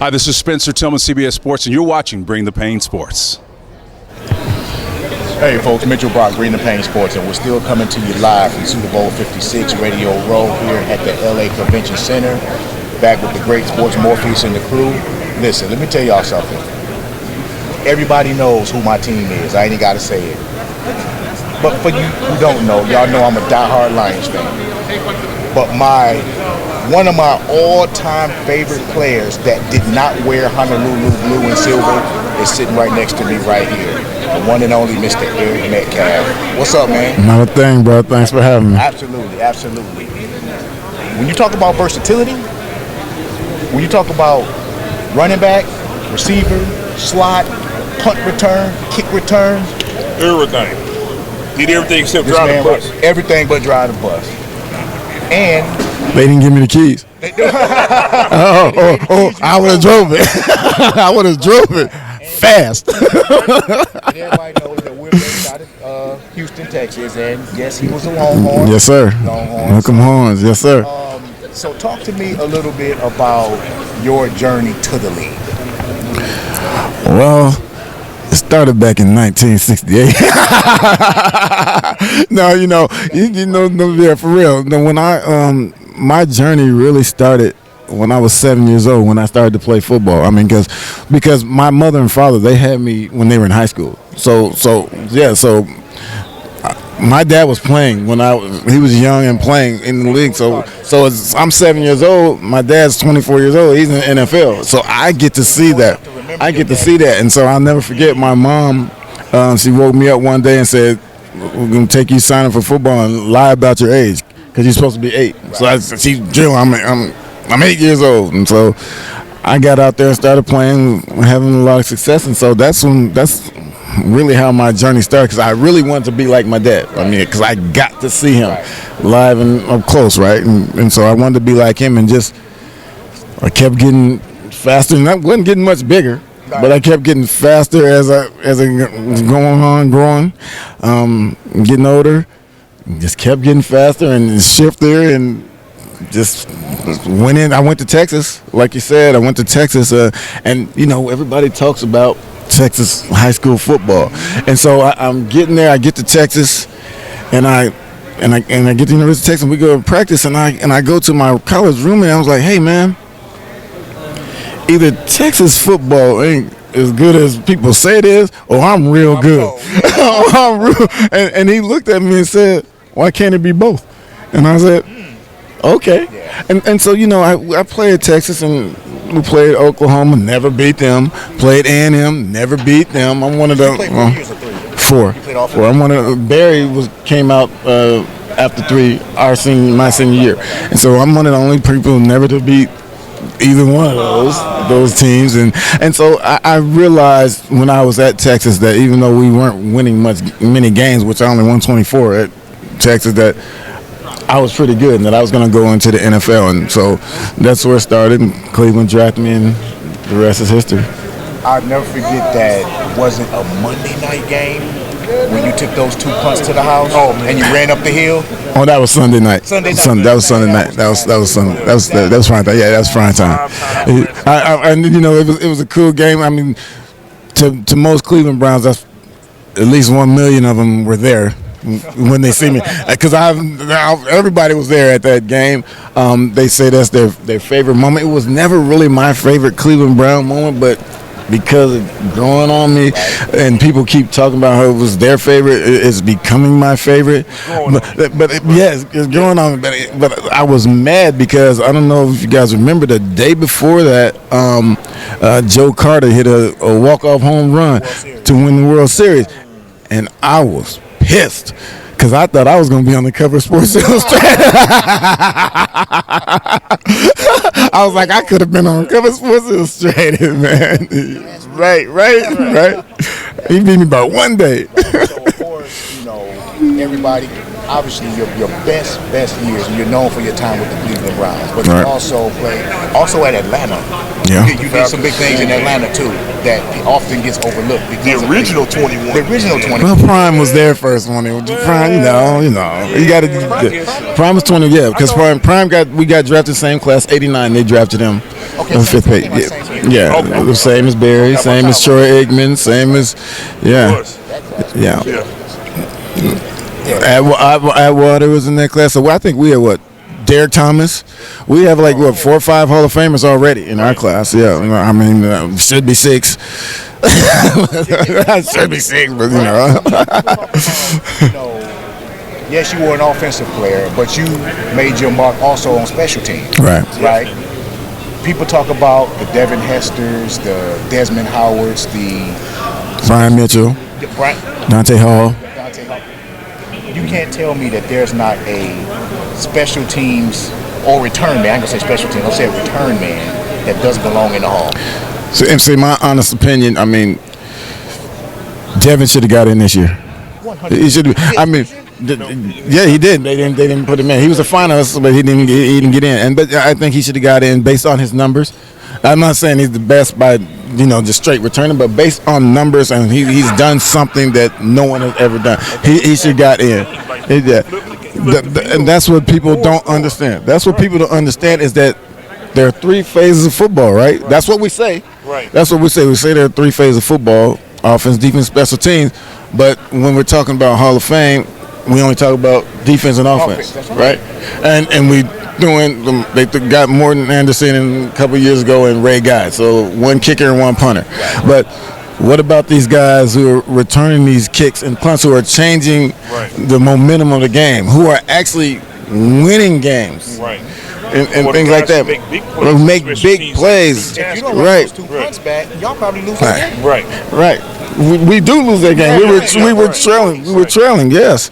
Hi, this is Spencer Tillman, CBS Sports, and you're watching Bring the Pain Sports. Hey folks, Mitchell Brock, Bring the Pain Sports, and we're still coming to you live from Super Bowl 56 Radio Row here at the LA Convention Center, back with the Great Sports Morpheus and the crew. Listen, let me tell y'all something. Everybody knows who my team is. I ain't got to say it. But for you who don't know, y'all know I'm a diehard Lions fan. But one of my all-time favorite players that did not wear Honolulu blue and silver is sitting right next to me right here. The one and only Mr. Eric Metcalf. What's up, man? Not a thing, bro. Thanks for having me. Absolutely, absolutely. When you talk about versatility, when you talk about running back, receiver, slot, punt return, kick return. Everything. Did everything except drive the bus. Everything but drive the bus. And they didn't give me the keys. I would have drove it. I would have drove it fast. Everybody knows that we're based out of Houston, Texas, and yes, he was a Longhorn. Yes, sir. Longhorn. Welcome Horns. Yes, sir. So talk to me a little bit about your journey to the league. Well, it started back in 1968. No, yeah, for real. No, when my journey really started when I was 7 years old, when I started to play football. I mean, because my mother and father, they had me when they were in high school. So my dad was playing when he was young and playing in the league. So I'm 7 years old. My dad's 24 years old. He's in the NFL. So I get to see that. And so I'll never forget my mom. She woke me up one day and said, "We're gonna take you signing for football and lie about your age because you're supposed to be 8." So I'm 8 years old, and so I got out there and started playing, having a lot of success. And so that's really how my journey started, because I really wanted to be like my dad. I mean, because I got to see him live and up close, right? And so I wanted to be like him, and I kept getting faster, and I wasn't getting much bigger, but I kept getting faster as I was growing, getting older, just kept getting faster and shifter, and just went in. I went to Texas, like you said. I went to Texas, and everybody talks about Texas high school football, and so I'm getting there. I get to Texas, and I get to the University of Texas. And we go to practice, and I go to my college roommate. And I was like, "Hey, man, either Texas football ain't as good as people say it is, or I'm real good." And he looked at me and said, "Why can't it be both?" And I said, "Okay." And so I played at Texas, and we played Oklahoma, never beat them. Played A&M, never beat them. I'm one of the four. I'm one of the, Barry came out after 3 my senior year, and so I'm one of the only people never to beat either one of those teams. And so I realized when I was at Texas that even though we weren't winning many games, which I only won 24 at Texas, that I was pretty good and that I was going to go into the NFL. And so that's where it started, and Cleveland drafted me, and the rest is history. I'll never forget that. Was it a Monday night game when you took those 2 punts to the house and you ran up the hill? Oh, that was Sunday night. That was Sunday night. That was Sunday. That was prime time. Yeah, that was prime time. It was a cool game. I mean, to most Cleveland Browns, that's at least 1 million of them were there when they see me, because everybody was there at that game. They say that's their favorite moment. It was never really my favorite Cleveland Brown moment, but because of growing on me, and people keep talking about how it was their favorite, it's becoming my favorite. Yes, it's growing on me. But I was mad because I don't know if you guys remember the day before that, Joe Carter hit a walk-off home run to win the World Series, and I was pissed because I thought I was going to be on the cover of Sports Illustrated. I was like, I could have been on the cover of Sports Illustrated, man. Right. He beat me by 1 day. So, of course, everybody, obviously, your best years, and you're known for your time with the Cleveland Browns, but you also played at Atlanta. Yeah. You did some big things in Atlanta, too, that often gets overlooked. The original 21. Well, Prime was there first one. Prime, you got to. Prime was 20, yeah, because we got drafted same class, 89. They drafted him on 5th page. Aikman. Yeah, Okay. the same as Barry, same as Troy Aikman, same as yeah. Atwater was in that class. So I think we had what? Derek Thomas. We have like 4 or 5 Hall of Famers already in our class. Yeah, I mean, should be 6. Should be 6, but yes, you were an offensive player, but you made your mark also on special teams. Right. People talk about the Devin Hesters, the Desmond Howards, the Brian Mitchell, Dante Hall. You can't tell me that there's not a special teams or return man. I'm gonna say special teams. I'll say a return man that does belong in the Hall. So, MC, my honest opinion, I mean, Devin should have got in this year. 100%. He should. I mean, yeah, he did. They didn't put him in. He was a finalist, but he didn't get in. But I think he should have got in based on his numbers. I'm not saying he's the best by just straight returning, but based on numbers, and he's done something that no one has ever done. He should have got in. And that's what people don't understand. That's what people don't understand is that there are 3 phases of football, right? That's what we say. Right. That's what we say. We say there are 3 phases of football: offense, defense, special teams. But when we're talking about Hall of Fame, we only talk about defense and offense, right? And we they got Morton Anderson a couple years ago and Ray Guy, so 1 kicker and 1 punter. But what about these guys who are returning these kicks and punts, who are changing the momentum of the game, who are actually winning games, and things like that? Make big plays. If you don't run those 2 punts back, y'all probably lose that game. Right. We do lose that game. We were trailing. We were trailing. Yes.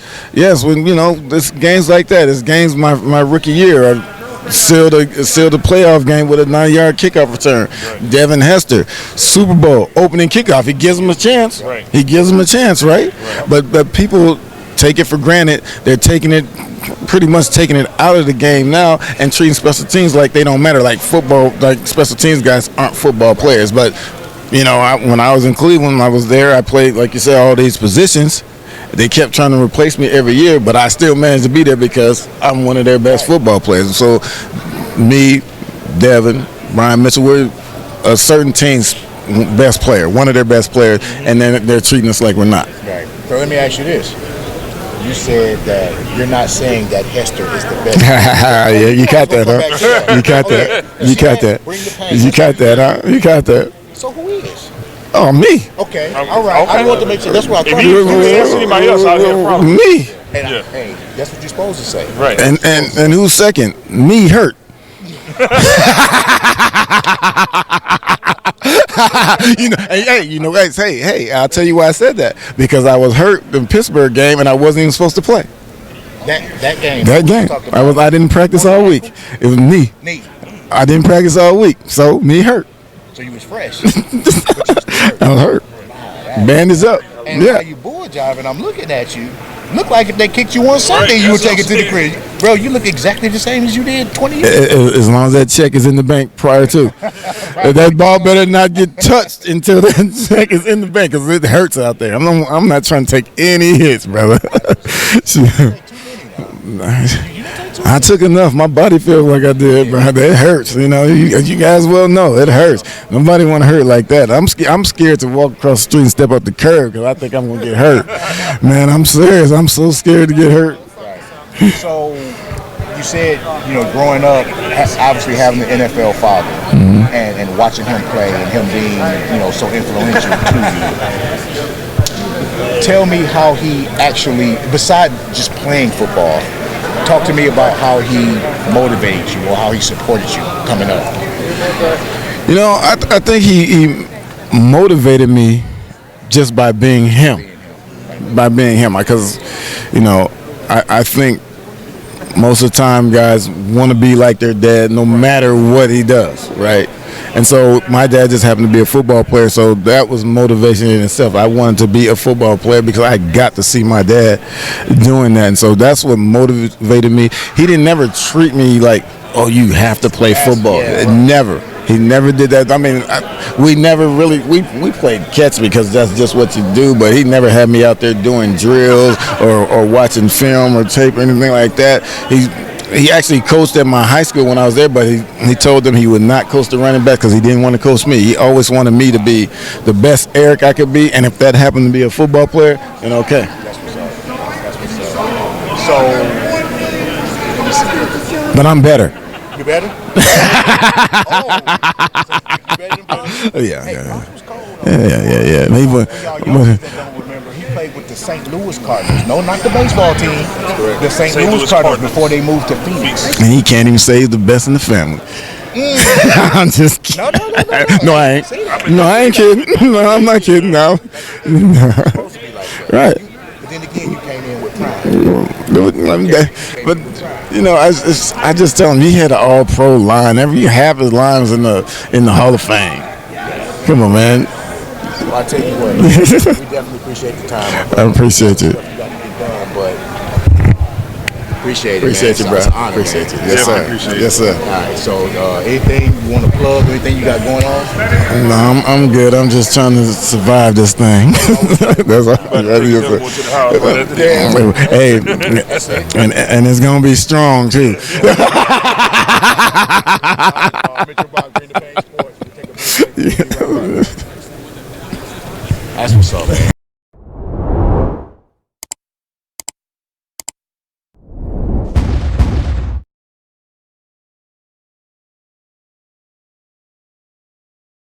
When this games like that. It's games my rookie year. I sealed a playoff game with a 9-yard kickoff return. Devin Hester, Super Bowl opening kickoff. He gives them a chance. He gives them a chance, right? But people take it for granted. They're pretty much taking it out of the game now and treating special teams like they don't matter. Like football, like special teams guys aren't football players, but. When I was in Cleveland, I was there. I played, like you said, all these positions. They kept trying to replace me every year, but I still managed to be there because I'm one of their best football players. So, me, Devin, Brian Mitchell, we're a certain team's best player, one of their best players, and then they're treating us like we're not. Right. So let me ask you this. You said that you're not saying that Hester is the best. Yeah, you got that, huh? You got that. You got that. You got that, huh? You got that. So who is? Oh, me. Okay. All right. I want to make sure. That's what I thought. If you ask anybody else, I'd have a problem. Me. Hey, that's what you're supposed to say. Right. And who's second? Me hurt. Hey, I'll tell you why I said that. Because I was hurt in the Pittsburgh game and I wasn't even supposed to play. That game. I didn't practice all week. It was me. I didn't practice all week, so me hurt. So you was fresh. I was hurt. Band is up. And while you bull jiving, I'm looking at you. Look like if they kicked you on Sunday, you would take it to the crib. Bro, you look exactly the same as you did 20 years ago. As long as that check is in the bank prior to. That ball better not get touched until that check is in the bank, because it hurts out there. I'm not trying to take any hits, brother. I took enough. My body feels like I did, bro. It hurts. You guys well know it hurts. Nobody want to hurt like that. I'm scared to walk across the street and step up the curb because I think I'm gonna get hurt. Man, I'm serious. I'm so scared to get hurt. So you said, growing up, obviously having an NFL father and watching him play and him being, so influential to you. Tell me how he actually, besides just playing football, talk to me about how he motivated you or how he supported you coming up. I think he motivated me just by being him. Because, I think most of the time guys want to be like their dad no matter what he does, right? And so my dad just happened to be a football player, so that was motivation in itself. I wanted to be a football player because I got to see my dad doing that, and so that's what motivated me. He didn't never treat me like, oh, you have to play football. Never. He never did that. I mean, we never really, we played catch because that's just what you do, but he never had me out there doing drills or watching film or tape or anything like that. he actually coached at my high school when I was there, but he told them he would not coach the running back because he didn't want to coach me. He always wanted me to be the best Eric I could be, and if that happened to be a football player, then okay. That's what's up. That's what's up. So, let me see. But I'm better. You better? You better than Bronx? Yeah, Hey, yeah. Bronx was cold. Yeah. For y'all youngsters that don't remember, he played with the St. Louis Cardinals. No, not the baseball team. The St. Louis Cardinals before they moved to Phoenix. And he can't even save the best in the family. I'm just kidding. No. No, I ain't. No, I ain't kidding. No, I'm not kidding. No. Supposed to be like that. Right. But then again, you came in with pride. But you know, I just tell him he had an all-pro line. Every half his lines in the Hall of Fame. Come on, man. Well, I tell you what, we definitely appreciate the time. I appreciate you. You got to get done, but appreciate it. Appreciate man. you, bro. It's an honor, Appreciate you. man. Yes, sir. Appreciate it. Yes, sir. All right. So, anything you want to plug? Anything you got going on? No, I'm good. I'm just trying to survive this thing. That's all. Hey, and it's gonna be strong too. Mitchell Box, Bring the Pain Sports.